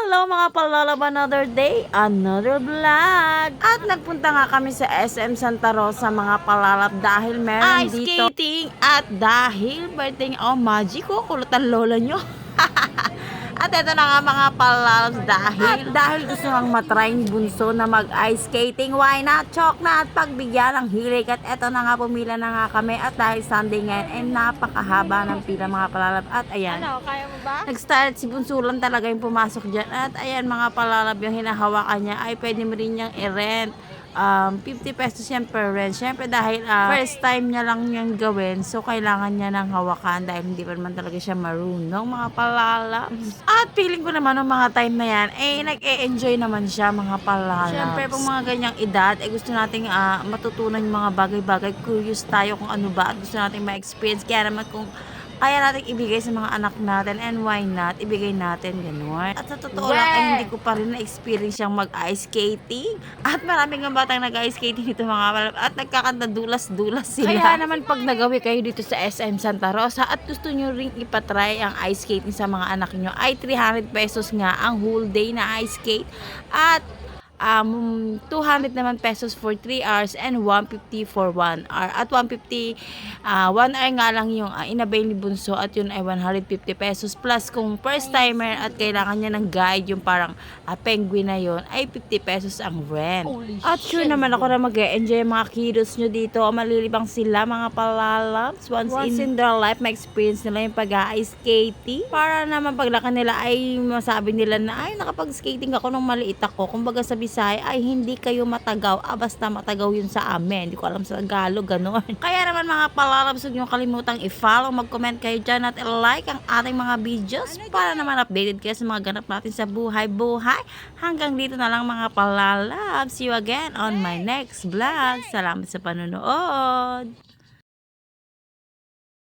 Hello mga palalab, another day, another vlog. At nagpunta nga kami sa SM Santa Rosa mga palalab dahil meron Ice dito skating at dahil birthday oh magico, kulutan lola nyo. At ito na nga mga palalabs dahil gusto nang matry ni Bunso na mag-ice skating. Why not? Chok na at pagbigyan ng hilig. At ito na nga, pumila na nga kami. At dahil Sunday ngayon, ay napakahaba ng pila mga palalab. At ayan, Ano, kaya mo ba? nag-start si Bunso lang talaga yung pumasok dyan. At ayan mga palalab, yung hinahawakan niya ay pwede mo rin niyang i-rent. 50 pesos yan per rent. Siyempre dahil first time niya lang yung gawin, so kailangan niya ng hawakan dahil hindi pa naman talaga siya marunong mga palalabs. At feeling ko naman ng mga time na yan, nag-e-enjoy naman siya mga palalabs. Siyempre pag mga ganyang edad, gusto nating matutunan yung mga bagay-bagay. Curious tayo kung ano ba at gusto nating ma-experience. Kaya naman kung kaya natin ibigay sa mga anak natin, and why not, ibigay natin ganun. At sa totoo lang, ay hindi ko pa rin na-experience siyang mag-ice skating. At maraming nga batang nag-ice skating dito mga palab. At nagkakanta dulas-dulas sila. Kaya naman pag nagawi kayo dito sa SM Santa Rosa at gusto nyo ring ipatry ang ice skating sa mga anak nyo, ay 300 pesos nga ang whole day na ice skate. At 200 naman pesos for 3 hours and 150 for 1 hour. At 150, 1 hour nga lang yung inabay ni Bunso at yun ay 150 pesos. Plus kung first timer at kailangan niya ng guide, yung parang penguin na yun, ay 50 pesos ang rent. At sure naman ako na mag-enjoy mga kiddos nyo dito. Malilibang sila mga palalabs. Once in their life, ma-experience nila yung pag-ice skating. Para naman paglaki nila ay masabi nila na ay nakapag-skating ako nung maliit ako. Kumbaga sa Bisaya ay hindi kayo matagaw. Basta matagaw yun sa amin. Hindi ko alam sa Tagalog, gano'n. Kaya naman mga palalabs, huwag nyo kalimutang i-follow, mag-comment kayo dyan at i-like ang ating mga videos para naman updated kayo sa mga ganap natin sa buhay-buhay. Hanggang dito na lang mga palalabs. See you again on my next vlog. Salamat sa panonood.